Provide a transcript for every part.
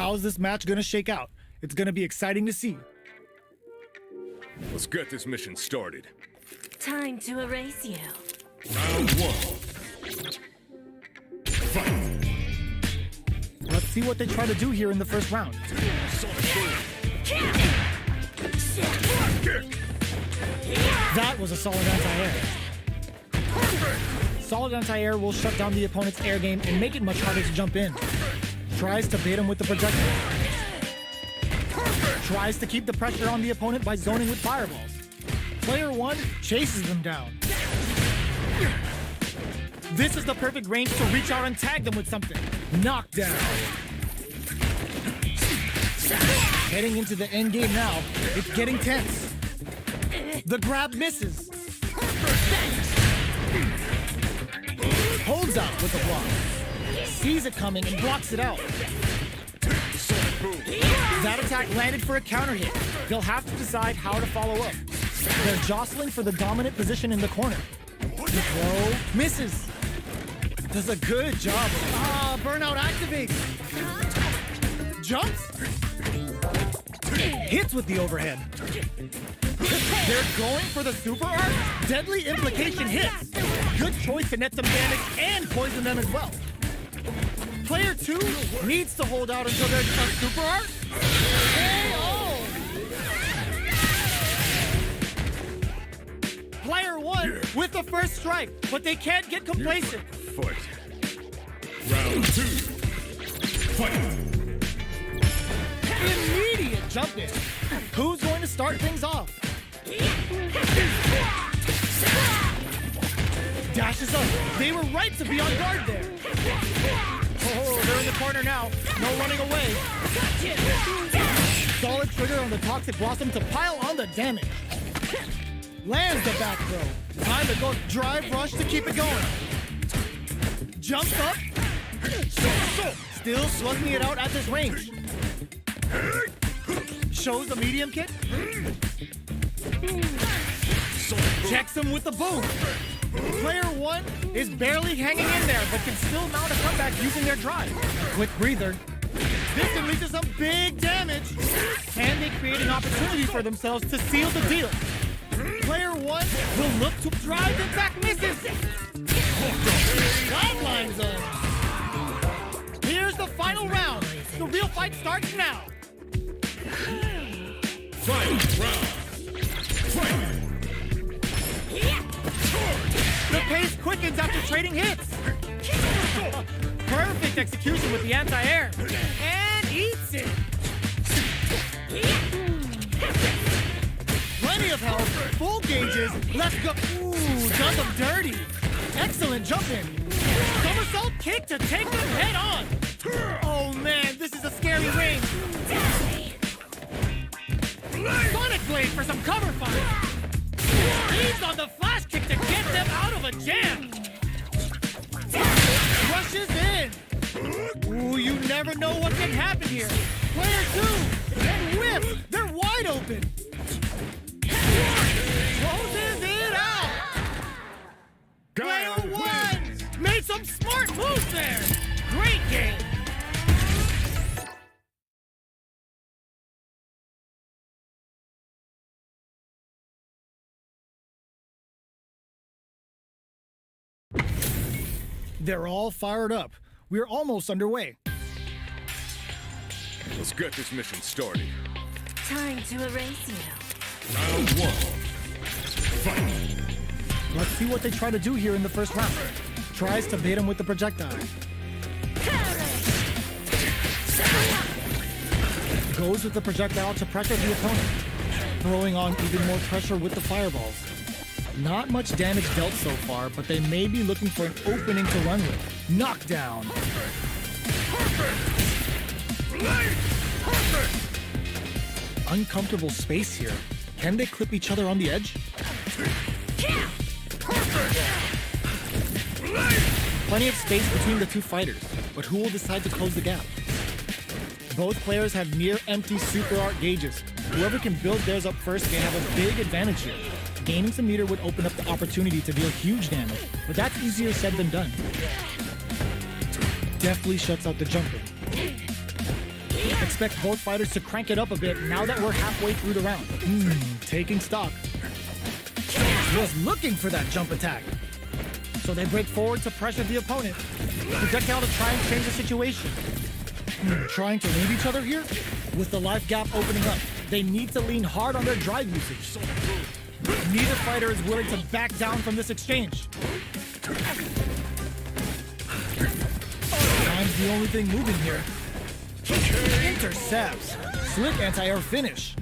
How's this match gonna shake out? It's gonna be exciting to see. Let's get this mission started. Time to erase you. Round one. Fight! Let's see what they try to do here in the first round. That was a solid anti-air. Solid anti-air will shut down the opponent's air game and make it much harder to jump in. Tries to bait him with the projectile. Tries to keep the pressure on the opponent by zoning with fireballs. Player 1 chases them down. This is the perfect range to reach out and tag them with something. Knockdown. Heading into the end game now, it's getting tense. The grab misses. Holds out with the block. Sees it coming and blocks it out. That attack landed for a counter hit. They'll have to decide how to follow up. They're jostling for the dominant position in the corner. The throw misses. Does a good job. Burnout activates. Jumps. Hits with the overhead. They're going for the super art. Deadly implication hits. Good choice to net some damage and poison them as well. Player 2 needs to hold out until there's a super art. KO! Player 1 with the first strike, but they can't get complacent. Fight. Round 2. Fight. Immediate jump in. Who's going to start things off? Dashes up. They were right to be on guard there. Oh, they're in the corner now. No running away. Solid trigger on the Toxic Blossom to pile on the damage. Lands the back throw. Time to go drive rush to keep it going. Jumps up. Still slugging it out at this range. Shows a medium kick. Checks him with the boom. Player 1 is barely hanging in there, but can still mount a comeback using their drive. Quick breather. This can lead to some big damage. Can they create an opportunity for themselves to seal the deal? Player 1 will look to drive, in fact misses. Sideline zone. Here's the final round. The real fight starts now. Fight round. Fight. The pace quickens after trading hits. Perfect execution with the anti-air. And eats it. Plenty of health, full gauges. Let's go. Ooh, does them dirty. Excellent jump in. Somersault kick to take them head on. Oh man, this is a scary range. Sonic Blade for some cover fire. He's on the flash kick to get them out of a jam. Rushes in. Ooh, you never know what can happen here. Player 2 and whip. They're wide open. Closes it out. Player 1 made some smart moves there. Great game. They're all fired up. We're almost underway. Let's get this mission started. Time to erase you. Round 1. Fight. Let's see what they try to do here in the first round. Tries to bait him with the projectile. Goes with the projectile to pressure the opponent. Throwing on even more pressure with the fireballs. Not much damage dealt so far, but they may be looking for an opening to run with. Knockdown. Uncomfortable space here. Can they clip each other on the edge? Plenty of space between the two fighters, but who will decide to close the gap? Both players have near empty super art gauges. Whoever can build theirs up first may have a big advantage here. Gaining some meter would open up the opportunity to deal huge damage, but that's easier said than done. Deftly shuts out the jumper. Expect both fighters to crank it up a bit now that we're halfway through the round. Taking stock. Was looking for that jump attack. So they break forward to pressure the opponent. Projectile to try and change the situation. Trying to lead each other here? With the life gap opening up, they need to lean hard on their drive usage. Neither fighter is willing to back down from this exchange. Time's the only thing moving here. Intercepts. Slick anti-air finish.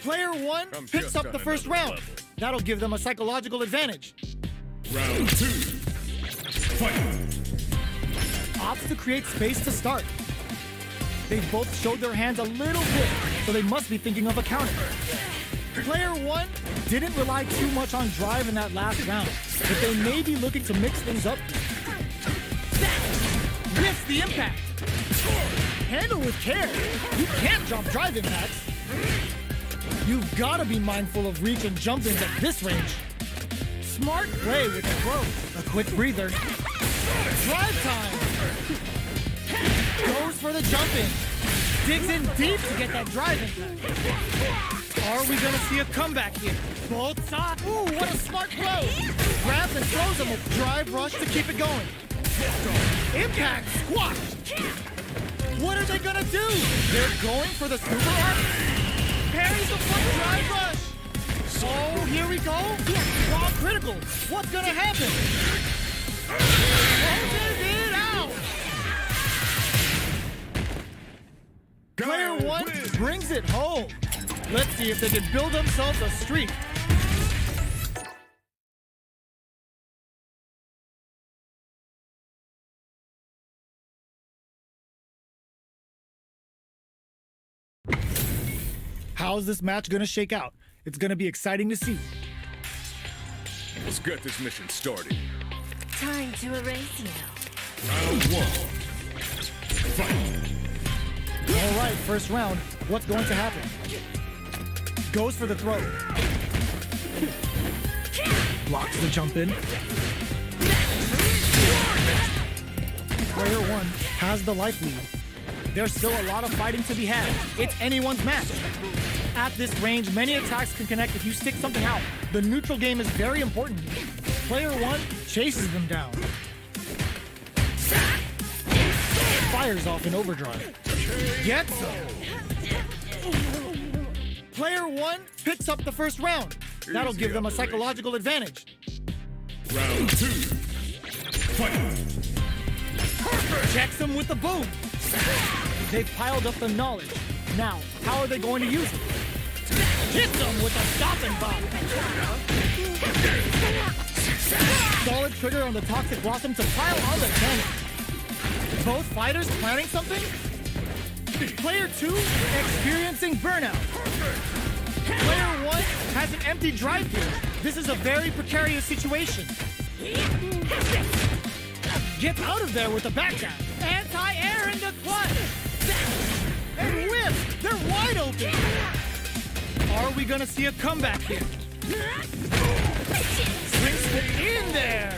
Player one picks up the first round. That'll give them a psychological advantage. Round 2. Fight! Opts to create space to start. They've both showed their hands a little bit, so they must be thinking of a counter. Player one didn't rely too much on drive in that last round, but they may be looking to mix things up. Whiffs the impact. Handle with care. You can't drop drive impacts. You've got to be mindful of reach and jump-ins at this range. Smart play with the throw. A quick breather. Drive time. Goes for the jump-in. Digs in deep to get that drive impact. Are we going to see a comeback here? Both sides. Ooh, what a smart throw. Grabs and throws him with drive rush to keep it going. Impact squash. What are they going to do? They're going for the super arc. Parries the front drive rush. Oh, here we go. Raw critical. What's going to happen? Closes it out. Player one brings it home. Let's see if they can build themselves a streak. How's this match gonna shake out? It's gonna be exciting to see. Let's get this mission started. Time to erase you. Round 1. Fight! All right, first round. What's going to happen? Goes for the throw. Blocks the jump in. Player one has the life lead. There's still a lot of fighting to be had. It's anyone's match. At this range, many attacks can connect if you stick something out. The neutral game is very important here. Player one chases them down. Fires off in overdrive. Gets them. Player one picks up the first round. That'll give them a psychological advantage. Round 2. Fight! Checks them with the boom. They've piled up the knowledge. Now, how are they going to use it? Hits them with a stop and bomb. Solid trigger on the Toxic Blossom to pile on the damage. Both fighters planning something? Player two experiencing burnout. Player one has an empty drive here. This is a very precarious situation. Gets out of there with a backdash. Anti-air in the clutch. And whip! They're wide open! Are we gonna see a comeback here? Swings it in there!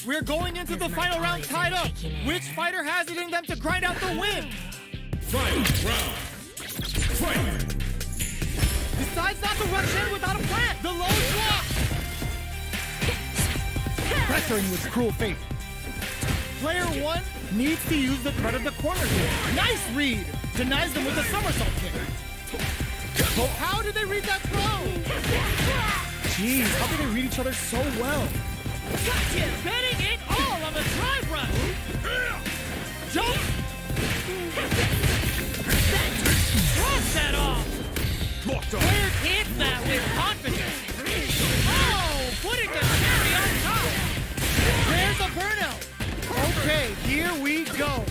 We're going into the final round tied up. Which fighter has it in them to grind out the win? Final round. Fight! Decides not to rush in without a plan. The low drop! Pressuring with cruel fate. Player one needs to use the threat of the corner here. Nice read! Denies them with a somersault kick. Oh, how did they read that throw? Jeez, how did they read each other so well? Gotcha! Betting it all on the drive rush! Jump! Cross that off! Locked on. Player hits that with confidence! Oh! Putting the cherry on top! There's a burnout! Okay, here we go.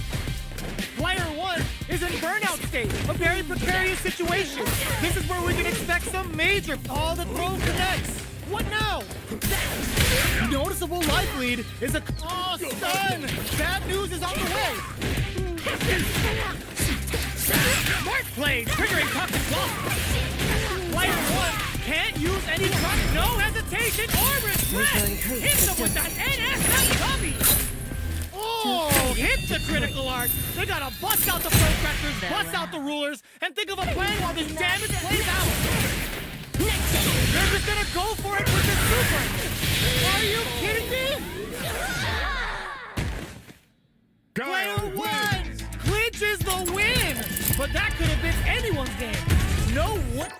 Player one is in burnout state, a very precarious situation. This is where we can expect some major. All the throw connects. What now? Noticeable life lead is a stun. Bad news is on the way. Smart play, triggering Toxic Blossom. Player one can't use any trust, no hesitation or regret. Hit them with that NSF copy. Oh, hit the critical art. They gotta bust out the protractors, bust out the rulers, and think of a plan while this damage plays out. They're just gonna go for it with the super. Are you kidding me? Player one clinches the win, but that could have been anyone's game. No what?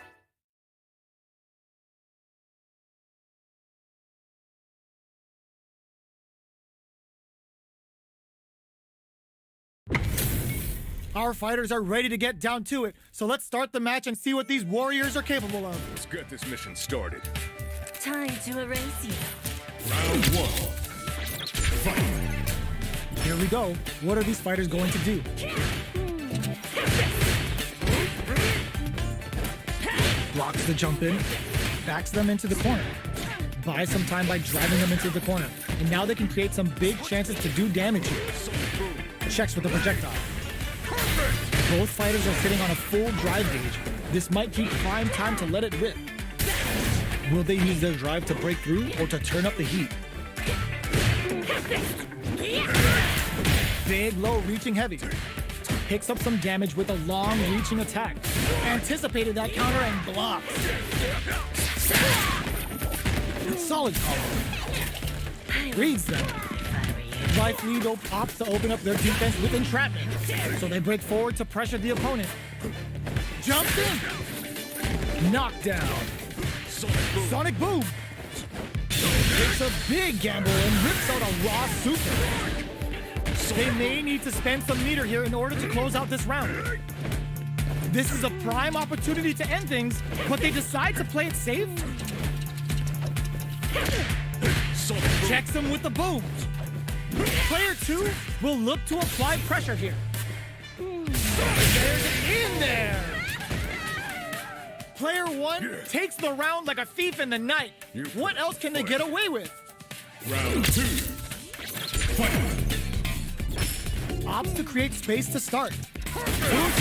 Our fighters are ready to get down to it, so let's start the match and see what these warriors are capable of. Let's get this mission started. Time to erase you. Round one. Fight. Here we go. What are these fighters going to do? Blocks the jump in, backs them into the corner. Buys some time by driving them into the corner. And now they can create some big chances to do damage here. Checks with the projectile. Both fighters are sitting on a full drive gauge. This might keep prime time to let it rip. Will they use their drive to break through or to turn up the heat? Big, low, reaching heavy. Picks up some damage with a long, reaching attack. Anticipated that counter and blocks. Solid combo. Reads them. Life lead opts to open up their defense with entrapment. So they break forward to pressure the opponent. Jumps in. Knockdown. Sonic Boom. Takes a big gamble and rips out a raw super. They may need to spend some meter here in order to close out this round. This is a prime opportunity to end things, but they decide to play it safe. Checks him with the boom. Player two will look to apply pressure here. There's it in there. Player one takes the round like a thief in the night. What else can they get away with? Round two. Fight. Opts to create space to start. Boom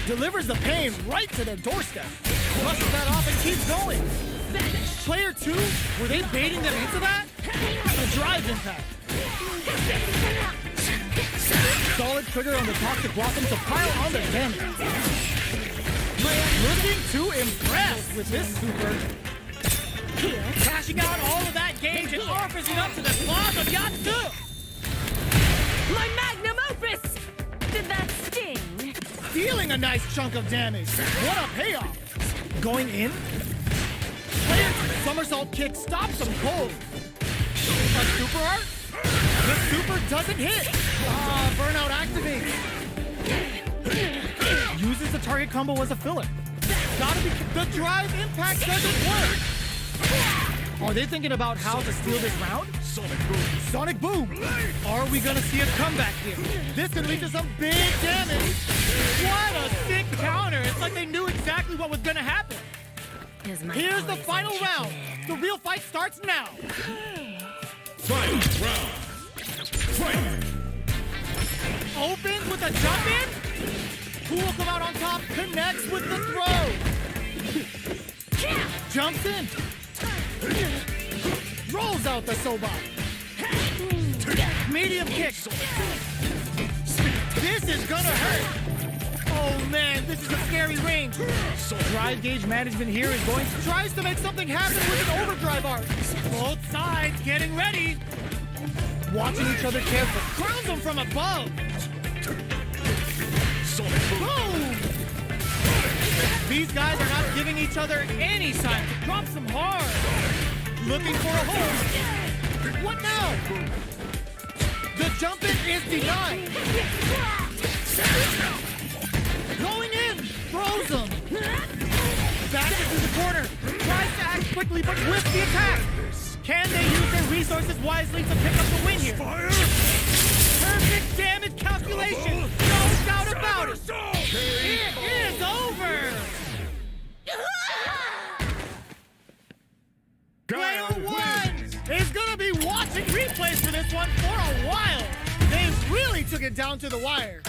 delivers the pain right to their doorstep. Flushes that off and keeps going. Player two, were they baiting them into that? A drive impact. Solid trigger on the Toxic Blossom to pile on the damage. Looking to impress with this super. Crashing out all of that gauge and offers it up to the claws of Yatsu. My magnum opus! Did that sting? Dealing a nice chunk of damage. What a payoff. Going in. Player somersault kick stops him cold. A super art? The super doesn't hit. Burnout activates. Uses the target combo as a filler. Gotta be. The drive impact doesn't work. Are they thinking about how to steal this round? Sonic Boom. Are we gonna see a comeback here? This could lead to some big damage. What a sick counter. It's like they knew exactly what was gonna happen. Here's the final round. The real fight starts now. Final round. Fight. Opens with a jump in. Who will come out on top? Connects with the throw. Jumps in. Rolls out the Sobot. Medium kick. This is gonna hurt. Oh man, this is a scary range. Drive gauge management here is tries to make something happen with an overdrive art. Both sides getting ready. Watching each other carefully. Crowns them from above. Boom! These guys are not giving each other any sign. Drops them hard. Looking for a hold. What now? The jump in is denied. Going in. Throws them. Back into the corner. Tries to act quickly but whiffs the attack. Can they use their resources wisely to pick up the win here? Perfect damage calculation. No doubt about it. It is over. Player one is going to be watching replays for this one for a while. They really took it down to the wire.